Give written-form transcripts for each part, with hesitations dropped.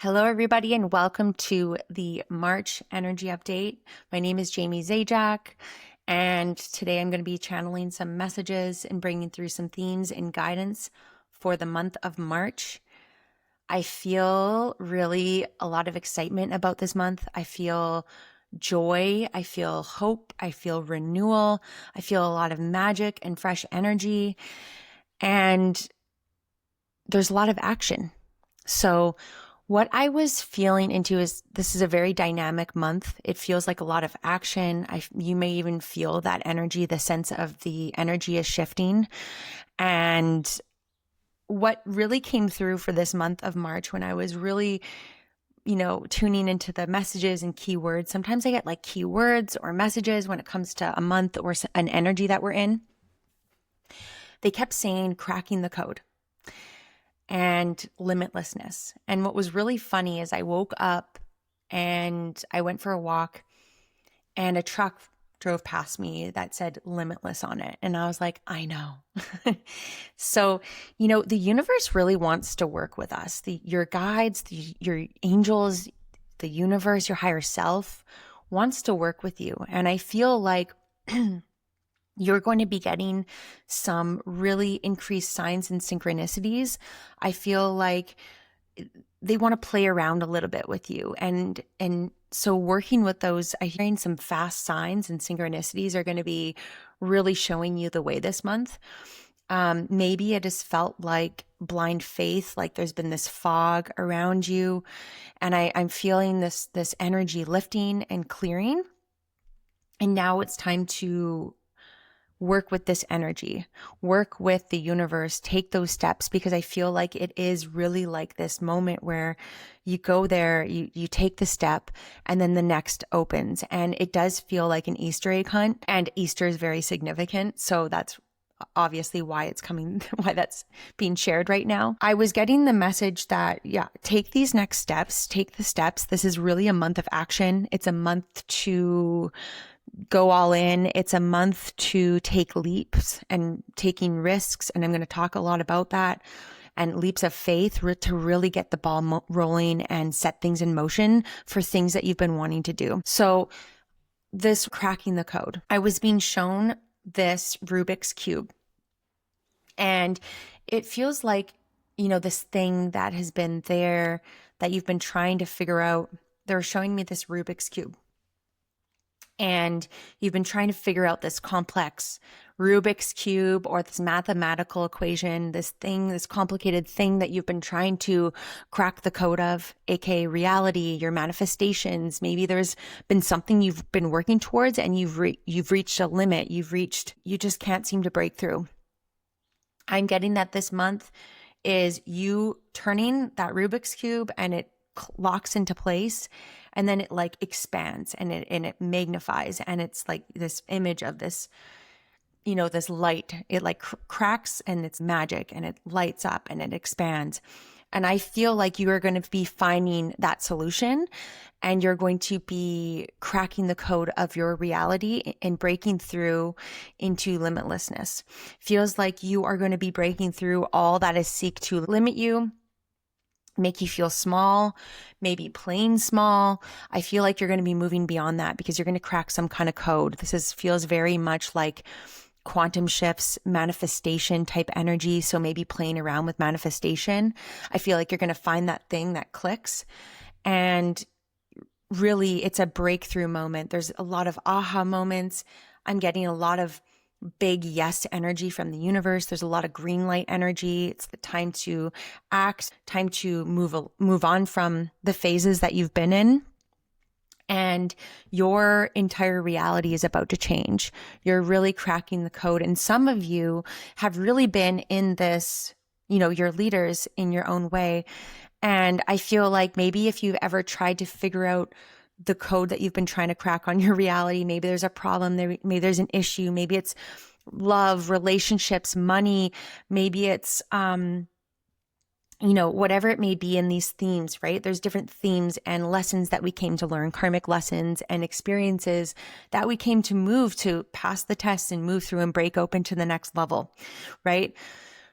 Hello, everybody, and welcome to the March Energy Update. My name is Jaime Zajac, and today I'm going to be channeling some messages and bringing through some themes and guidance for the month of March. I feel really a lot of excitement about this month. I feel joy. I feel hope. I feel renewal. I feel a lot of magic and fresh energy. And there's a lot of action. So what I was feeling into is this is a very dynamic month. It feels like a lot of action. You may even feel that energy, the sense of the energy is shifting. And what really came through for this month of March when I was really, tuning into the messages and keywords, sometimes I get like keywords or messages when it comes to a month or an energy that we're in. They kept saying cracking the code and limitlessness. And what was really funny is I woke up and I went for a walk and a truck drove past me that said limitless on it. And I was like, I know. So, the universe really wants to work with us. Your guides, your angels, the universe, your higher self wants to work with you. And I feel like you're going to be getting some really increased signs and synchronicities. I feel like they want to play around a little bit with you. And so working with those, I'm hearing some fast signs and synchronicities are going to be really showing you the way this month. Maybe it has felt like blind faith, like there's been this fog around you. And I'm feeling this energy lifting and clearing. And now it's time to work with this energy, work with the universe, take those steps, because I feel like it is really like this moment where you go there, you take the step, and then the next opens. And it does feel like an Easter egg hunt, and Easter is very significant. So that's obviously why it's coming, why that's being shared right now. I was getting the message that, take these next steps, take the steps. This is really a month of action. It's a month to go all in. It's a month to take leaps and taking risks. And I'm going to talk a lot about that and leaps of faith to really get the ball rolling and set things in motion for things that you've been wanting to do. So this cracking the code, I was being shown this Rubik's Cube, and it feels like, this thing that has been there that you've been trying to figure out. They're showing me this Rubik's Cube. And you've been trying to figure out this complex Rubik's Cube or this mathematical equation, this complicated thing that you've been trying to crack the code of, aka reality, your manifestations. Maybe there's been something you've been working towards and you've reached a limit. You just can't seem to break through. I'm getting that this month is you turning that Rubik's Cube and it locks into place, and then it like expands and it magnifies, and it's like this image of this, this light. It like cracks and it's magic and it lights up and it expands. And I feel like you are going to be finding that solution, and you're going to be cracking the code of your reality and breaking through into limitlessness. Feels like you are going to be breaking through all that is seek to limit you, make you feel small, maybe plain small. I feel like you're going to be moving beyond that because you're going to crack some kind of code. Feels very much like quantum shifts, manifestation type energy. So maybe playing around with manifestation. I feel like you're going to find that thing that clicks, and really it's a breakthrough moment. There's a lot of aha moments. I'm getting a lot of big yes energy from the universe. There's a lot of green light energy. It's the time to act, time to move on from the phases that you've been in. And your entire reality is about to change. You're really cracking the code. And some of you have really been in this, you're leaders in your own way. And I feel like maybe if you've ever tried to figure out the code that you've been trying to crack on your reality, maybe there's a problem, maybe there's an issue, maybe it's love, relationships, money, maybe it's, whatever it may be in these themes, right? There's different themes and lessons that we came to learn, karmic lessons and experiences that we came to move to pass the test and move through and break open to the next level, right?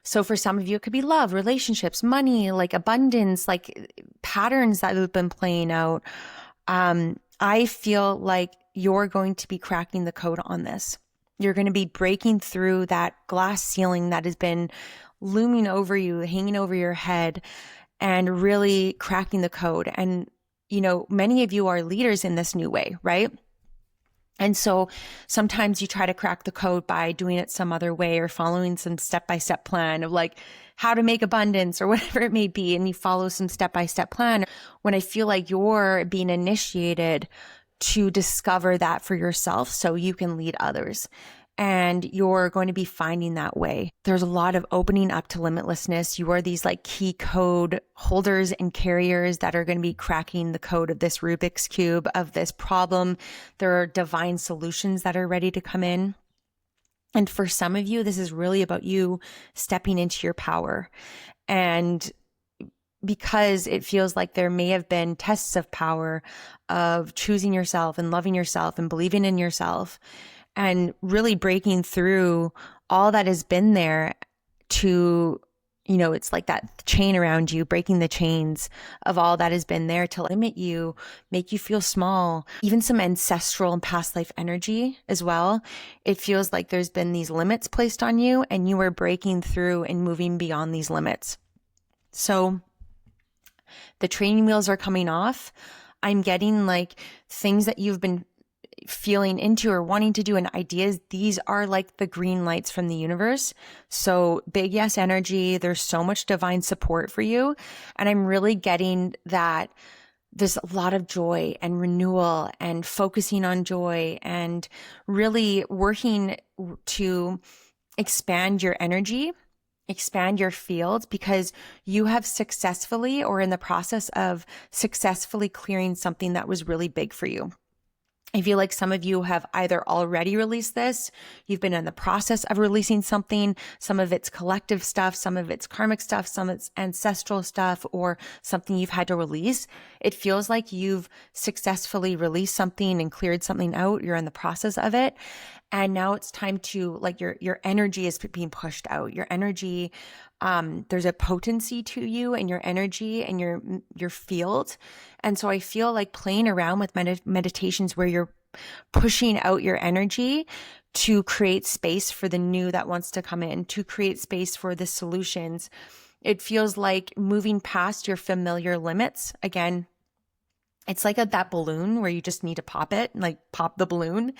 So for some of you, it could be love, relationships, money, like abundance, like patterns that have been playing out. I feel like you're going to be cracking the code on this. You're going to be breaking through that glass ceiling that has been looming over you, hanging over your head, and really cracking the code. And, many of you are leaders in this new way, right? And so sometimes you try to crack the code by doing it some other way or following some step-by-step plan of like how to make abundance or whatever it may be. And you follow some step-by-step plan when I feel like you're being initiated to discover that for yourself so you can lead others. And you're going to be finding that way. There's a lot of opening up to limitlessness. You are these like key code holders and carriers that are going to be cracking the code of this Rubik's Cube, of this problem. There are divine solutions that are ready to come in. And for some of you, this is really about you stepping into your power. And because it feels like there may have been tests of power, of choosing yourself and loving yourself and believing in yourself, and really breaking through all that has been there to, it's like that chain around you, breaking the chains of all that has been there to limit you, make you feel small, even some ancestral and past life energy as well. It feels like there's been these limits placed on you and you are breaking through and moving beyond these limits. So the training wheels are coming off. I'm getting like things that you've been feeling into or wanting to do and ideas. These are like the green lights from the universe. So big yes energy. There's so much divine support for you. And I'm really getting that there's a lot of joy and renewal and focusing on joy and really working to expand your energy, expand your field, because you have successfully or in the process of successfully clearing something that was really big for you. I feel like some of you have either already released this, you've been in the process of releasing something, some of it's collective stuff, some of it's karmic stuff, some of it's ancestral stuff, or something you've had to release. It feels like you've successfully released something and cleared something out. You're in the process of it. And now it's time to, like, your energy is being pushed out. Your energy, there's a potency to you and your energy and your field. And so I feel like playing around with meditations where you're pushing out your energy to create space for the new that wants to come in, to create space for the solutions. It feels like moving past your familiar limits. Again, it's like that balloon where you just need to pop it, like pop the balloon,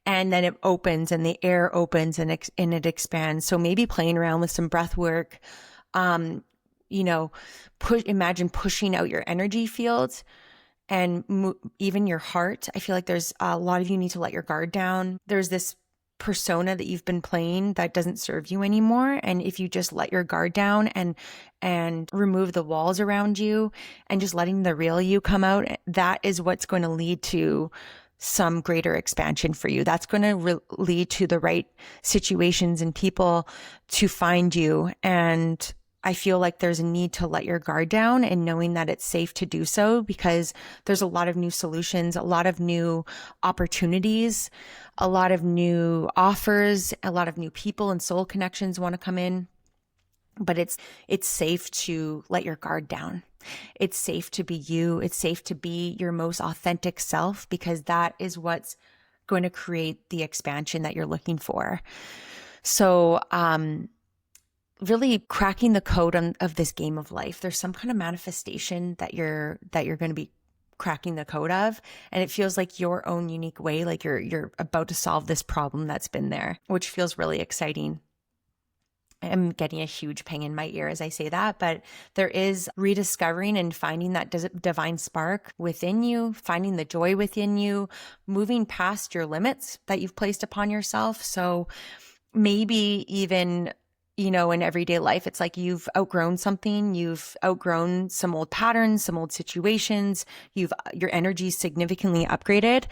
and then it opens and the air opens and it expands. So maybe playing around with some breath work, imagine pushing out your energy fields and even your heart. I feel like there's a lot of you need to let your guard down. There's this persona that you've been playing that doesn't serve you anymore. And if you just let your guard down and remove the walls around you and just letting the real you come out, that is what's going to lead to some greater expansion for you. That's going to lead to the right situations and people to find you. And I feel like there's a need to let your guard down and knowing that it's safe to do so, because there's a lot of new solutions, a lot of new opportunities, a lot of new offers, a lot of new people and soul connections want to come in. But it's safe to let your guard down. It's safe to be you. It's safe to be your most authentic self, because that is what's going to create the expansion that you're looking for. So, really cracking the code of this game of life. There's some kind of manifestation that you're going to be cracking the code of, and it feels like your own unique way, like you're about to solve this problem that's been there, which feels really exciting. I'm getting a huge ping in my ear as I say that, but there is rediscovering and finding that divine spark within you, finding the joy within you, moving past your limits that you've placed upon yourself. So maybe even, in everyday life, it's like you've outgrown something, you've outgrown some old patterns, some old situations, your energy significantly upgraded.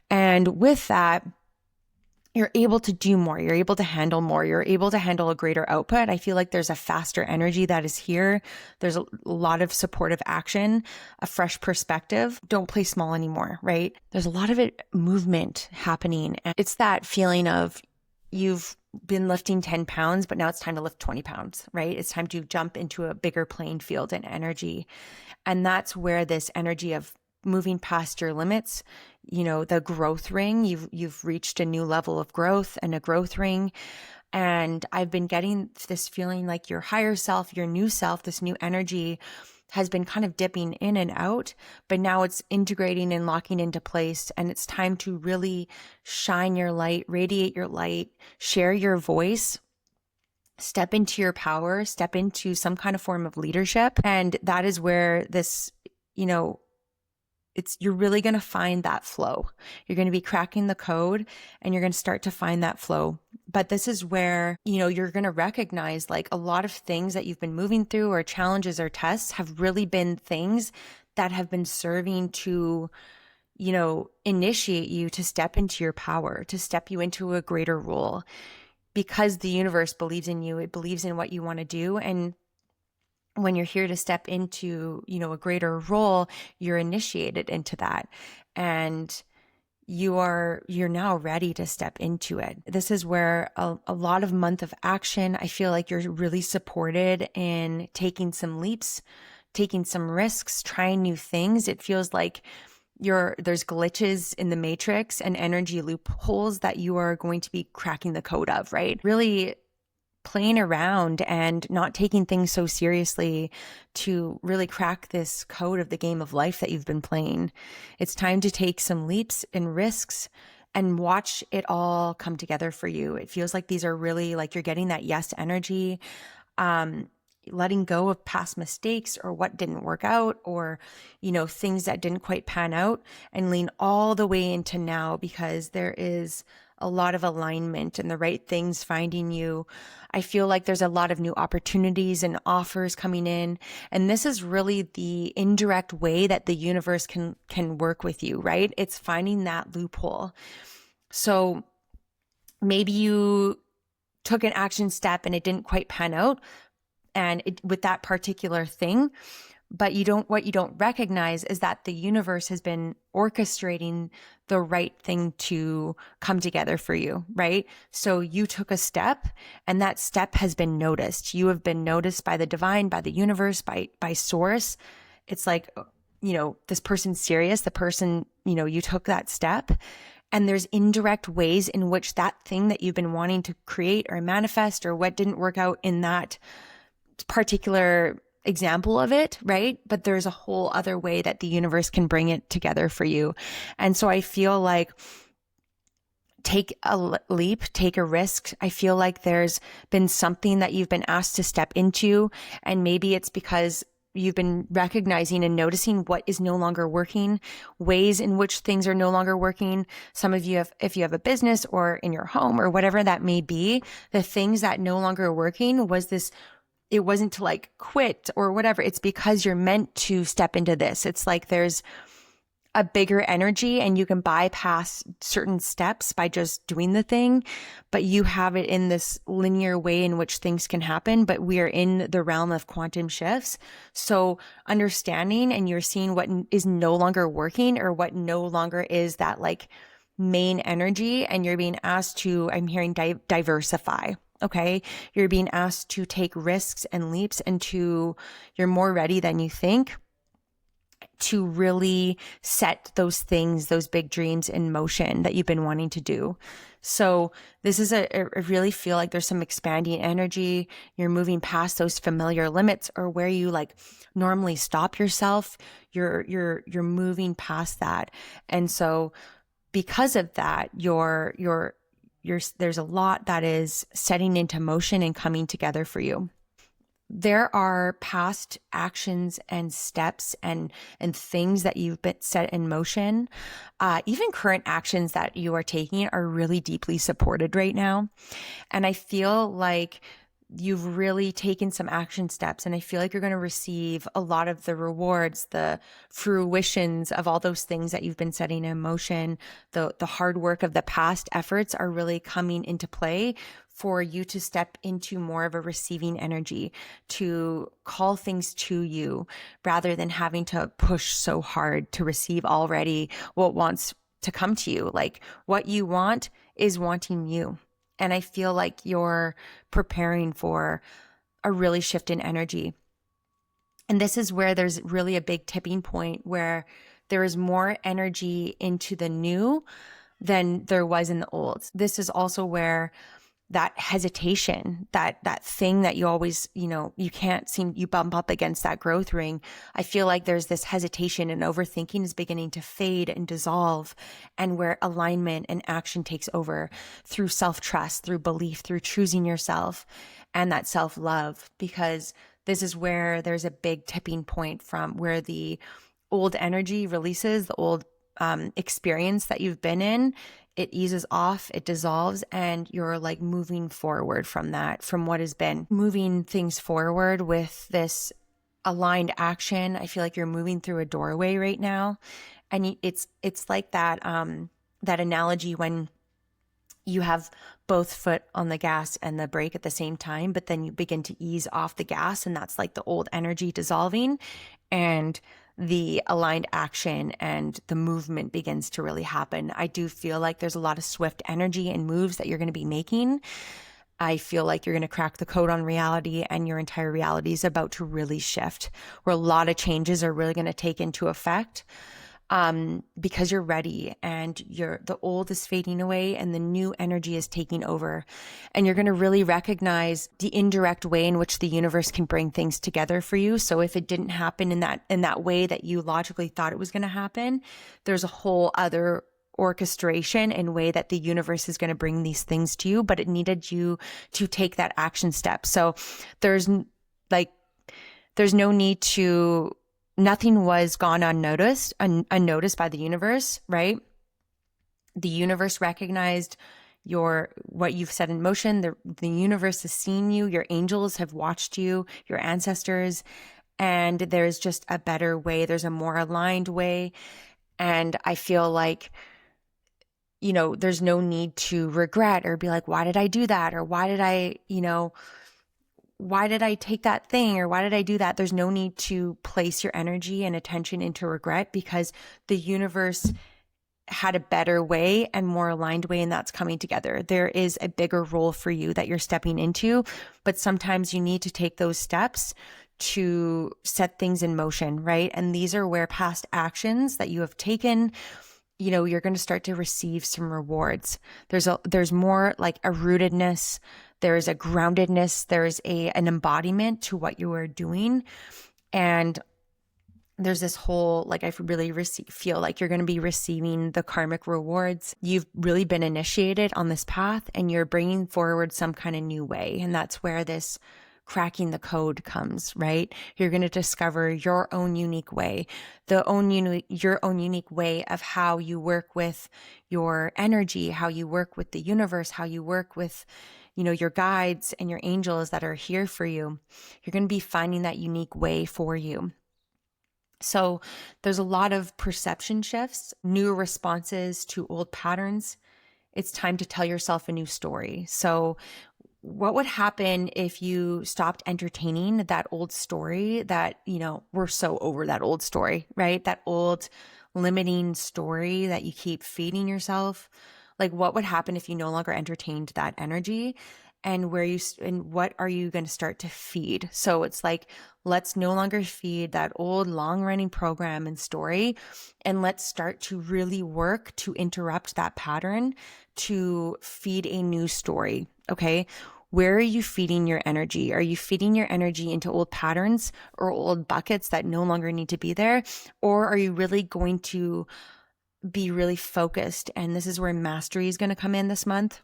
And with that, you're able to do more. You're able to handle more. You're able to handle a greater output. I feel like there's a faster energy that is here. There's a lot of supportive action, a fresh perspective. Don't play small anymore, right? There's a lot of movement happening. And it's that feeling of you've been lifting 10 pounds, but now it's time to lift 20 pounds, right? It's time to jump into a bigger playing field and energy. And that's where this energy of moving past your limits, the growth ring, you've reached a new level of growth and a growth ring. And I've been getting this feeling like your higher self, your new self, this new energy has been kind of dipping in and out, but now it's integrating and locking into place. And it's time to really shine your light, radiate your light, share your voice, step into your power, step into some kind of form of leadership. And that is where this, you're really going to find that flow. You're going to be cracking the code and you're going to start to find that flow. But this is where, you're going to recognize like a lot of things that you've been moving through or challenges or tests have really been things that have been serving to, initiate you to step into your power, to step you into a greater role, because the universe believes in you. It believes in what you want to do. And when you're here to step into, a greater role, you're initiated into that. And you're now ready to step into it. This is where a lot of month of action, I feel like you're really supported in taking some leaps, taking some risks, trying new things. It feels like there's glitches in the matrix and energy loopholes that you are going to be cracking the code of, right? Really playing around and not taking things so seriously to really crack this code of the game of life that you've been playing. It's time to take some leaps and risks and watch it all come together for you. It feels like these are really like you're getting that yes energy, letting go of past mistakes or what didn't work out or, things that didn't quite pan out, and lean all the way into now, because there is a lot of alignment and the right things finding you. I feel like there's a lot of new opportunities and offers coming in. And this is really the indirect way that the universe can work with you, right? It's finding that loophole. So maybe you took an action step and it didn't quite pan out with that particular thing. But what you don't recognize is that the universe has been orchestrating the right thing to come together for you, right? So you took a step and that step has been noticed. You have been noticed by the divine, by the universe, by source. It's like, this person's serious. The person, you took that step. And there's indirect ways in which that thing that you've been wanting to create or manifest or what didn't work out in that particular example of it, right? But there's a whole other way that the universe can bring it together for you. And so I feel like take a leap, take a risk. I feel like there's been something that you've been asked to step into, and maybe it's because you've been recognizing and noticing what is no longer working, ways in which things are no longer working. Some of you if you have a business or in your home or whatever that may be, the things that no longer are working it wasn't to like quit or whatever. It's because you're meant to step into this. It's like there's a bigger energy and you can bypass certain steps by just doing the thing, but you have it in this linear way in which things can happen. But we are in the realm of quantum shifts. So understanding and you're seeing what is no longer working or what no longer is that like main energy, and you're being asked to, I'm hearing diversify. Okay. You're being asked to take risks and leaps and you're more ready than you think to really set those things, those big dreams in motion that you've been wanting to do. So this is I really feel like there's some expanding energy. You're moving past those familiar limits or where you like normally stop yourself. You're moving past that. And so because of that, there's a lot that is setting into motion and coming together for you. There are past actions and steps and things that you've been set in motion. Even current actions that you are taking are really deeply supported right now. And I feel like you've really taken some action steps, and I feel like you're going to receive a lot of the rewards, the fruitions of all those things that you've been setting in motion. The hard work of the past efforts are really coming into play for you to step into more of a receiving energy, to call things to you rather than having to push so hard to receive already what wants to come to you. Like what you want is wanting you. And I feel like you're preparing for a really shift in energy. And this is where there's really a big tipping point where there is more energy into the new than there was in the old. This is also where that hesitation, that thing that you always, you bump up against that growth ring. I feel like there's this hesitation and overthinking is beginning to fade and dissolve, and where alignment and action takes over through self-trust, through belief, through choosing yourself and that self-love, because this is where there's a big tipping point from where the old energy releases, the old experience that you've been in, it eases off, it dissolves, and you're like moving forward from that, from what has been, moving things forward with this aligned action. I feel like you're moving through a doorway right now. And it's like that, that analogy when you have both foot on the gas and the brake at the same time, but then you begin to ease off the gas, and that's like the old energy dissolving, and the aligned action and the movement begins to really happen. I do feel like there's a lot of swift energy and moves that you're going to be making. I feel like you're going to crack the code on reality, and your entire reality is about to really shift, where a lot of changes are really going to take into effect. Because you're ready, and the old is fading away and the new energy is taking over, and you're going to really recognize the indirect way in which the universe can bring things together for you. So if it didn't happen in that way that you logically thought it was going to happen, there's a whole other orchestration and way that the universe is going to bring these things to you, but it needed you to take that action step. So there's no need to, nothing was gone unnoticed by the universe, right? The universe recognized what you've set in motion. The universe has seen you. Your angels have watched you, your ancestors, and there's just a better way. There's a more aligned way. And I feel like, there's no need to regret or be like, why did I do that? Or why did I take that thing? Or why did I do that? There's no need to place your energy and attention into regret, because the universe had a better way and more aligned way, and that's coming together. There is a bigger role for you that you're stepping into, but sometimes you need to take those steps to set things in motion, right? And these are where past actions that you have taken, you're going to start to receive some rewards. There's more like a rootedness, there is a groundedness, there is an embodiment to what you are doing. And there's this whole, like, I really feel like you're going to be receiving the karmic rewards. You've really been initiated on this path, and you're bringing forward some kind of new way. And that's where this cracking the code comes, right? You're going to discover your own unique way, your own unique way of how you work with your energy, how you work with the universe, how you work with, your guides and your angels that are here for you. You're going to be finding that unique way for you. So there's a lot of perception shifts, new responses to old patterns. It's time to tell yourself a new story. So what would happen if you stopped entertaining that old story that, we're so over that old story, right? That old limiting story that you keep feeding yourself. Like, what would happen if you no longer entertained that energy? And what are you going to start to feed? So it's like, let's no longer feed that old long running program and story. And let's start to really work to interrupt that pattern, to feed a new story. Okay. Where are you feeding your energy? Are you feeding your energy into old patterns or old buckets that no longer need to be there? Or are you really going to be really focused? And this is where mastery is going to come in this month.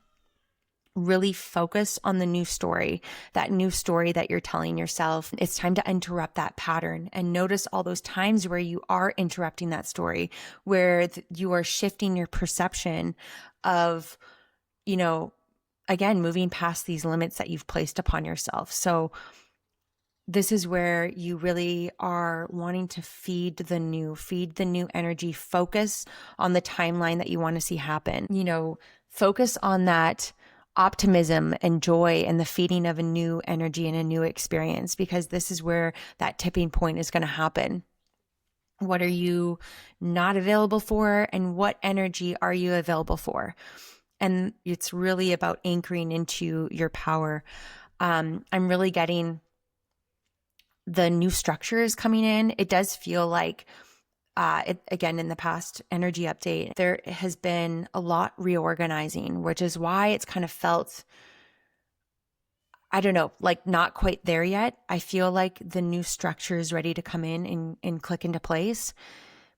Really focus on the new story, that new story that you're telling yourself. It's time to interrupt that pattern, and notice all those times where you are interrupting that story, where you are shifting your perception of, again, moving past these limits that you've placed upon yourself. So this is where you really are wanting to feed the new energy, focus on the timeline that you want to see happen, focus on that optimism and joy and the feeding of a new energy and a new experience, because this is where that tipping point is going to happen. What are you not available for, and what energy are you available for? And it's really about anchoring into your power. I'm really getting the new structures coming in. It does feel like, again, in the past energy update, there has been a lot reorganizing, which is why it's kind of felt, I don't know, like not quite there yet. I feel like the new structure is ready to come in and click into place.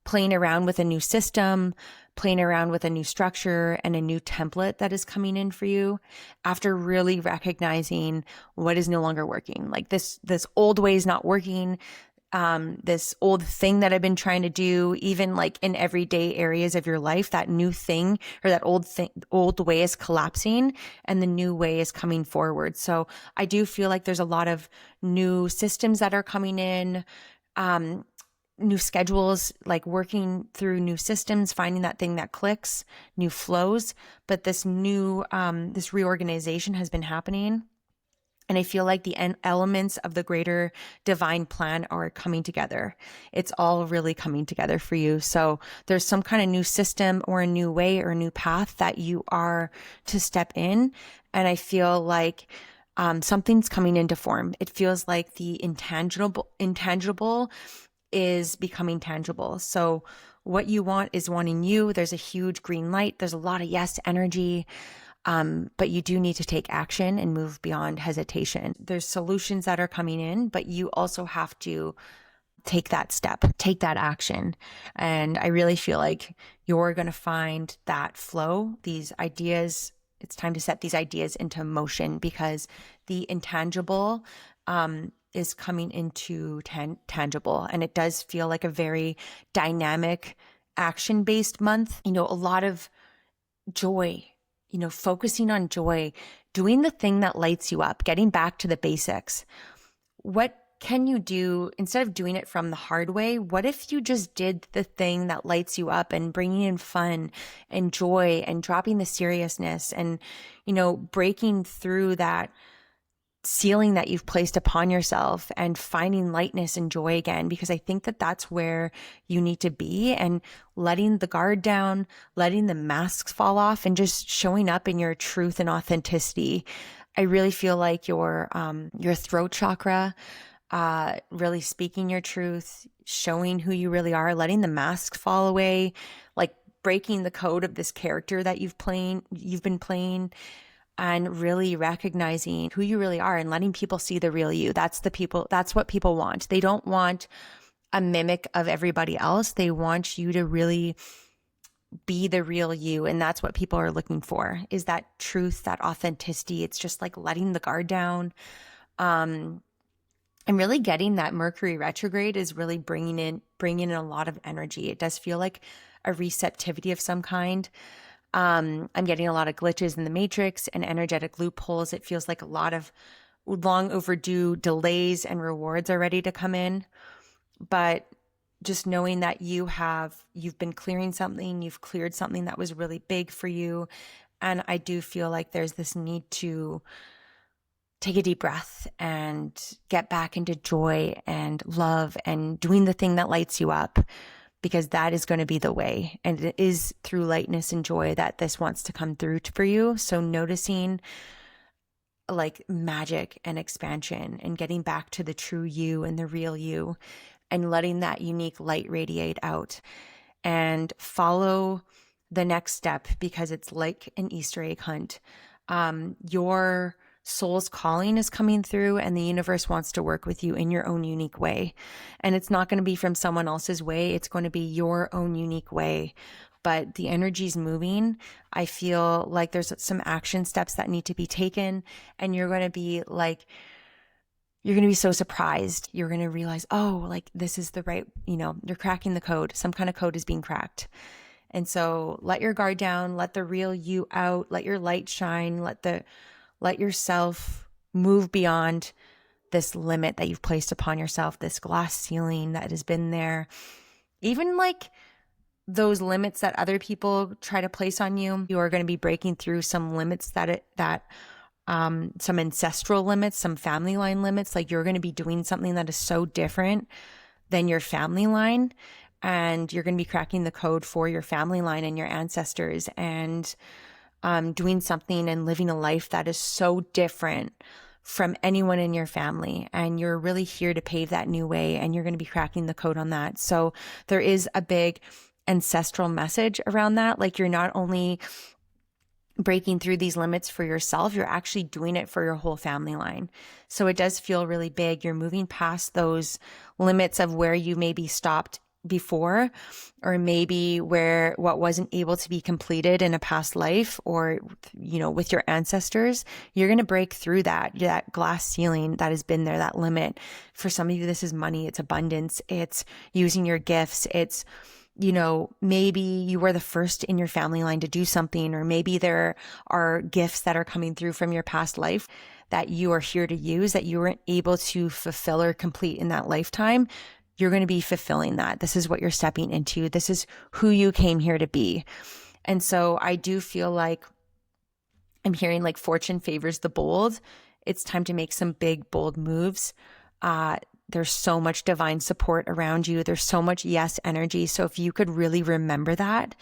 Playing around with a new system, playing around with a new structure and a new template that is coming in for you after really recognizing what is no longer working. Like this old way is not working. This old thing that I've been trying to do, even like in everyday areas of your life, that new thing or that old way is collapsing and the new way is coming forward. So I do feel like there's a lot of new systems that are coming in, new schedules, like working through new systems, finding that thing that clicks, new flows. But this this reorganization has been happening. And I feel like the elements of the greater divine plan are coming together. It's all really coming together for you. So there's some kind of new system or a new way or a new path that you are to step in. And I feel like something's coming into form. It feels like the intangible is becoming tangible. So what you want is wanting you. There's a huge green light. There's a lot of yes energy. But you do need to take action and move beyond hesitation. There's solutions that are coming in, but you also have to take that step, take that action. And I really feel like you're going to find that flow, these ideas. It's time to set these ideas into motion because the intangible, is coming into tangible. And it does feel like a very dynamic, action-based month. You know, a lot of joy, focusing on joy, doing the thing that lights you up, getting back to the basics. What can you do instead of doing it from the hard way? What if you just did the thing that lights you up and bringing in fun and joy and dropping the seriousness and, breaking through that ceiling that you've placed upon yourself and finding lightness and joy again, because I think that that's where you need to be, and letting the guard down, letting the masks fall off and just showing up in your truth and authenticity. I really feel like your throat chakra, really speaking your truth, showing who you really are, letting the masks fall away, like breaking the code of this character that you've been playing, and really recognizing who you really are and letting people see the real you. That's what people want. They don't want a mimic of everybody else. They want you to really be the real you. And that's what people are looking for, is that truth, that authenticity. It's just like letting the guard down. And really getting that Mercury retrograde is really bringing in a lot of energy. It does feel like a receptivity of some kind. I'm getting a lot of glitches in the matrix and energetic loopholes. It feels like a lot of long overdue delays and rewards are ready to come in. But just knowing that you've been clearing something, you've cleared something that was really big for you. And I do feel like there's this need to take a deep breath and get back into joy and love and doing the thing that lights you up, because that is going to be the way. And it is through lightness and joy that this wants to come through for you. So noticing like magic and expansion and getting back to the true you and the real you and letting that unique light radiate out, and follow the next step, because it's like an Easter egg hunt. Your soul's calling is coming through, and the universe wants to work with you in your own unique way. And it's not going to be from someone else's way. It's going to be your own unique way. But the energy's moving. I feel like there's some action steps that need to be taken, and you're going to be so surprised. You're going to realize, oh, like this is the right, you're cracking the code. Some kind of code is being cracked. And so let your guard down, let the real you out, let your light shine, let yourself move beyond this limit that you've placed upon yourself, this glass ceiling that has been there. Even like those limits that other people try to place on you, you are going to be breaking through some limits some ancestral limits, some family line limits. Like you're going to be doing something that is so different than your family line, and you're going to be cracking the code for your family line and your ancestors. And doing something and living a life that is so different from anyone in your family. And you're really here to pave that new way, and you're going to be cracking the code on that. So there is a big ancestral message around that. Like, you're not only breaking through these limits for yourself, you're actually doing it for your whole family line. So it does feel really big. You're moving past those limits of where you maybe stopped before, or maybe where what wasn't able to be completed in a past life, or, with your ancestors. You're going to break through that glass ceiling that has been there, that limit. For some of you, this is money, it's abundance, it's using your gifts, it's, maybe you were the first in your family line to do something, or maybe there are gifts that are coming through from your past life that you are here to use that you weren't able to fulfill or complete in that lifetime. You're going to be fulfilling that. This is what you're stepping into. This is who you came here to be. And so I do feel like I'm hearing like fortune favors the bold. It's time to make some big, bold moves. There's so much divine support around you. There's so much yes energy. So if you could really remember that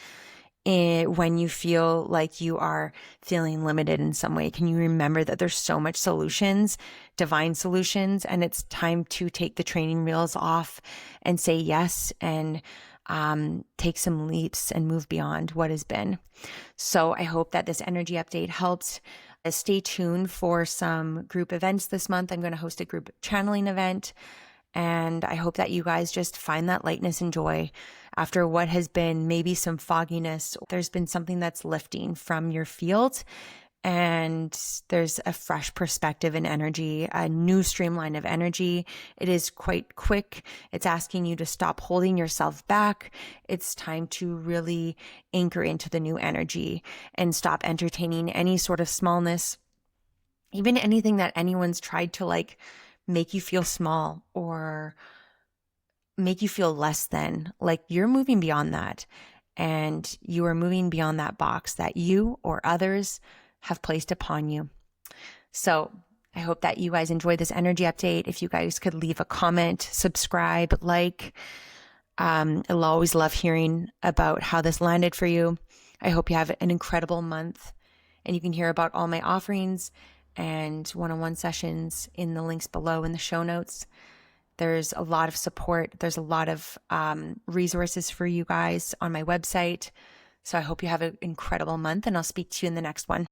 when you feel like you are feeling limited in some way, can you remember that there's so much solutions, divine solutions, and it's time to take the training wheels off and say yes, and take some leaps and move beyond what has been. So I hope that this energy update helped. Stay tuned for some group events this month. I'm going to host a group channeling event, and I hope that you guys just find that lightness and joy after what has been maybe some fogginess. There's been something that's lifting from your field, and there's a fresh perspective and energy, a new streamline of energy. It is quite quick. It's asking you to stop holding yourself back. It's time to really anchor into the new energy and stop entertaining any sort of smallness, even anything that anyone's tried to like make you feel small or make you feel less than. Like, you're moving beyond that, and you are moving beyond that box that you or others have placed upon you. So I hope that you guys enjoyed this energy update. If you guys could leave a comment, subscribe, like, I'll always love hearing about how this landed for you. I hope you have an incredible month, and you can hear about all my offerings and one-on-one sessions in the links below in the show notes. There's a lot of support. There's a lot of resources for you guys on my website. So I hope you have an incredible month, and I'll speak to you in the next one.